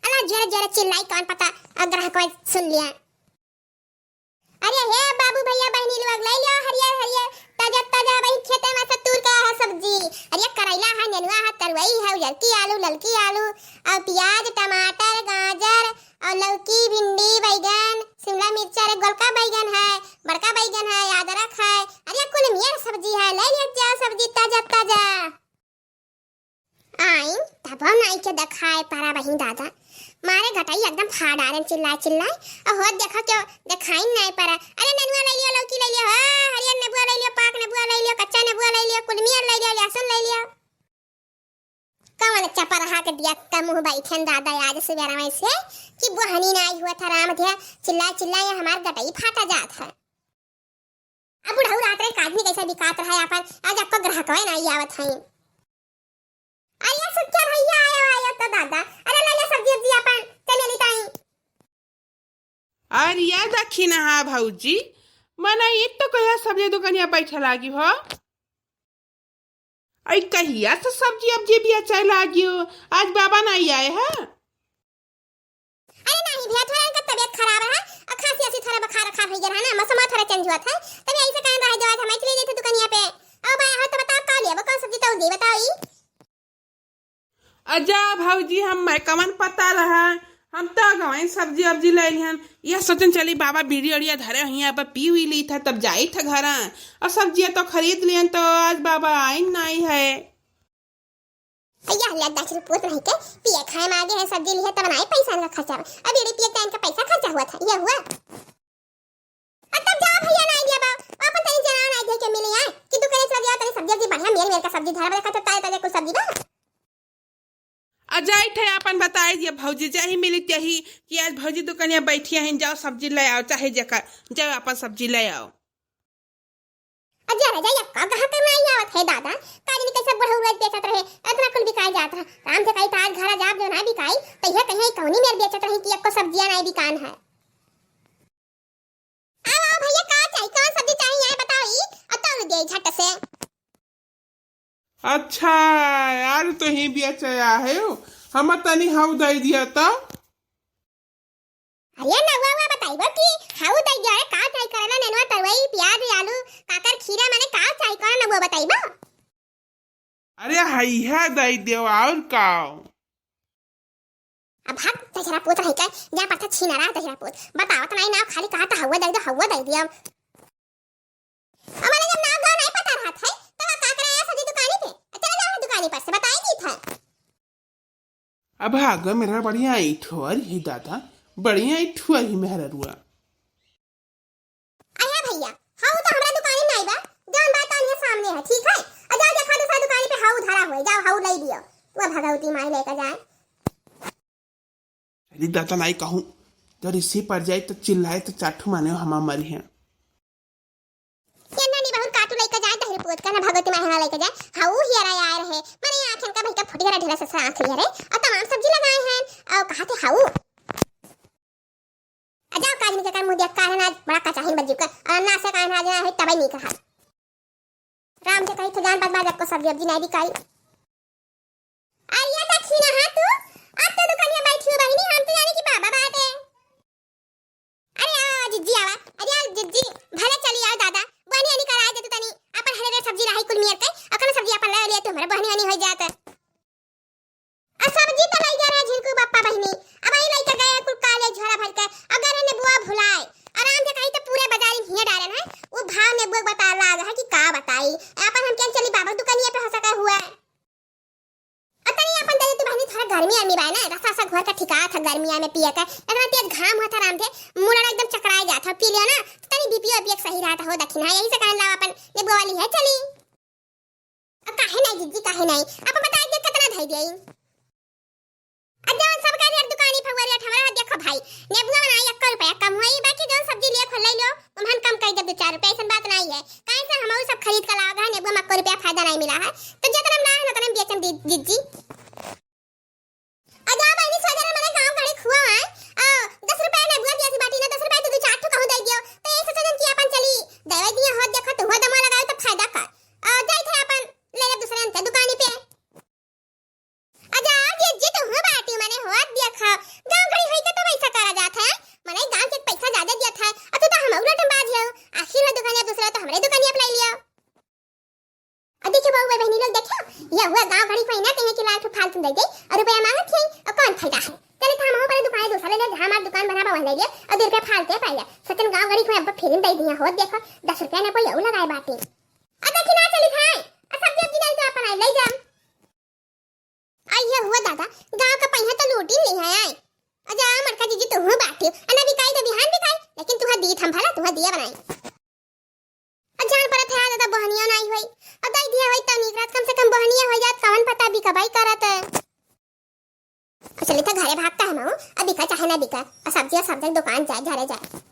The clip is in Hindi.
अल्लाह जोरे जोरे चिल्लाई कौन पता ग्राहक सुन लिया। अरे हे बाबू भैया बहनी लोग ले लो हरियर हरियर ताजा ताजा वही खेते में से तूर का है सब्जी। अरे करेला है, नेनुआ है, तरवई है, ललकी आलू और प्याज टमाटर गाजर और लौकी भिंडी बैगन शिमला मिर्च, अरे गोलका बैगन है, बड़का बैगन है, अदरक है, अरे कुल मियर सब्जी है। ले लिया जाओ सब्जी ताजा ताजा। आई तब नाई के दिखाए पारा बहिन दादा मारे घटाई एकदम फाड़ आ रहे चिल्लाए और हो देखो क्यों दिखाई नहीं पारा। अरे नेनुआ ले लियो, लौकी ले लियो, हरियर नेबुआ ले लियो, पाक नेबुआ ले लियो, कच्चा नेबुआ ले लियो, कुलमिया ले लियो, लहसुन ले लियो। कौन चपा रहा के दिया का मुंह बैठन दादा आज सवेरा में से कि बहनी नहीं हुआ था राम थे चिल्ला हमार घटाई फाटा जात है। अब बुढ़ऊ रात रे आदमी कैसे बिकात रहा अपन आज आपको ग्राहक है नहीं आवत है। आया सुच्चा भैया आयो तो दादा अरे ले ले सब्जी अपन चमेली ताई। अरे याद रखी ना हाँ भाऊजी मना ये तो कहिया सब्जी दुकानिया बैठा लागी हो। आई कहिया से सब्जी अब जे भी अच्छा लागी हो आज बाबा नहीं आए हैं। अरे नहीं भैया थोड़ा इनका तबीयत खराब है और खांसी ऐसी थोड़ा बुखार खा भई है ना मौसम थोड़ा चेंज हुआ था तभी ऐसे कहीं रह जावा था मैं चली गई थी दुकानिया पे। अब भाई हां तो बताओ का लिया वो कौन सब्जी तो दी बताओ। अजा भाऊजी हम कमन पता रहा हम तो गवाई सब्जी अब्जी ले लिहन यह सोचन चली बाबा बीड़ी धरे यहाँ पर पी हुई ली था तब जाई था घर और सब्जियां तो खरीद लियन तो आज बाबा आई नहीं है। भैया ले 10 रुपये नहीं के पिए खाए में आगे है सब्जी लिए तब नहीं पैसा का खर्चा अब बीड़ी पिए टाइम का पैसा खर्चा हुआ था ये हुआ। अब तब जा भैया नहीं दिया बाप अपन तनी जना नहीं दे के मिले यार कि दुकान से गया तनी सब्जी बढ़िया मेल का सब्जी धरा देखा तो ताजे कुछ सब्जी ना अजाई थे अपन बताए दिए भौजी जही मिली तही कि आज भौजी दुकानिया बैठी हैं जाओ सब्जी ले आओ चाहे जका जाओ अपन सब्जी ले आओ। अजा रे जा का कहां करना आई आवत है दादा काजी कैसे बढ़ऊ रोज बेचत रहे इतना कुल बिकाई जात रहा राम से कहीं ताज घर जाब जो ना बिकाई तहिया कहीं कौनी मेर बेचत रही कि आपको सब्जियां नहीं बिकान है। आओ भैया का चाहिए कौन सब्जी चाहिए बताओ और तो दे झट से। अच्छा यार तो ही भी अच्छा है हम तनी हाउ दई दिया तो अरे नवा बताइबो कि हाउ दई दिया का चाहिए करना नेनुआ तरवई प्याज आलू काकर खीरा माने का चाहिए करना नवा बताइबो। अरे हई है दई देओ और का अब भाग तजरा पोत रही का जा पता छीना रहा तजरा पोत बताओ तो नहीं ना खाली कहा था हवा दई दिया हमारे जब नाम गांव नहीं पता रहा था तब का कराया सब्जी दुकानी पे चले जाओ दुकानी पर से बताएगी था। अब आगे मेरा बढ़िया इठोर ही दादा बढ़िया इठुआ ही मेहरा रुआ। आया भैया हाउ तो हमरा दुकानी नहीं बा जान बात आने सामने है ठीक है आ जाओ देखा दूसरा दुकानी पे हाउ धरा हुआ जाओ हाउ ले दियो वो भगवती माई लेकर जाए। अरे दादा नहीं कहूं तो इसी पर जाए तो चिल्लाए तो चाटू माने हम मरी हैं केना नहीं बहुत काटू लेकर जाए तहरी पोत का ना भगवती माई हना लेकर जाए हाउ हियरा आए रहे माने आंखन का भाई का फुटी ढेला से आंख लिया रे और तमाम सब्जी लगाए हैं और कहा थे हाउ अजा काज नहीं कर मुंह देख का है ना बड़ा का चाहिए बज्जू का और ना से का है ना है तब नहीं कहा राम से कही तो जान बात आपको सब्जी अब्जी नहीं दिखाई। आइए देखी ना हां तू अब तो दुकान में बैठी हो बहिनी हम तो जाने की बाबा बात है। अरे आ जिज्जी आवा अरे जिज्जी भले चली आओ दादा बहनी आनी कराए दे तू तनी अपन हरे सब्जी रही कुल मियर के अकन सब्जी अपन ले ले तू हमारे बहनी आनी हो जात आ सब्जी तो ले जा रहा झिनकू पप्पा बहनी अब आई लेकर गए कुल काले झोरा भर कर अगर ने बुआ भुलाए आराम से कहीं तो पूरे बाजार में हिया डालन है वो भाव ने बुआ बता लाग है कि का बताई अपन हम क्या चली बाबा दुकानिया पे हंसा का हुआ है अतनी अपन दे तू बहनी थोड़ा गर्मी आमी बा ना रसा सा घर का ठिका था गर्मिया में पिया का इतना तेज घाम हुआ था राम थे मुड़ा एकदम चकराए जाता पी लिया ना तनी बीपी अभी सही रहा हो दक्षिणा यही से कहन ला अपन ये बुआ वाली है चली अब काहे नहीं जिज्जी काहे नहीं अपन बताई दे कितना धई देई अजन सब का दुकानी फगवारी हमारा देखो भाई नेबुआ बनाई 1 रुपया कम हुई बाकी जो सब्जी लिए खोल ले लो उमहन कम कर दे 2 4 रुपया ऐसा बात नहीं है काहे से हम सब खरीद कर लाओ है नेबुआ में 1 रुपया फायदा नहीं मिला है तो जितना ना है उतना बेचम जिज्जी अजा बहनी सोजरा मैंने गांव गाड़ी खुआ है 10 रुपया नेबुआ दिया सी बाटी ने 10 रुपया तो 2 4 ठो कहूं दे दियो तो ऐसे सोचन कि अपन चली दवाई दिया हो देखो तो हो दमा लगाओ तो फायदा कर जाई थे अपन ले ले दूसरे दुकानी पे अजा जिज्जी तो हो बाटी मैंने हो देखा पैसा ले ले हमार दुकान बनाबा वहां ले ले और 2 रुपया फालते पाइया सचन गांव गड़ी में अब फिर दे दिया हो देखो 10 रुपया ना कोई और लगाए बाटे आ देखी ना चली खाए आ सब्जी अब नहीं तो अपन आई ले जा आइया हुआ दादा गांव का पैसा तो लूटी नहीं है आई अजा मरका जीजी तो हुआ बाटे अना बिकाई तो बिहान बिकाई लेकिन तुहा दी थम भला तुहा दिया बनाई अजान पर थे दादा बहनिया नहीं होई अब दाई दिया होई त निकरात कम से कम बहनिया हो जात कौन पता बिकबाई करत चले था घरे भागता है माऊ अब बिका चाहे ना बिका सब्जी दुकान जाए घरे जाए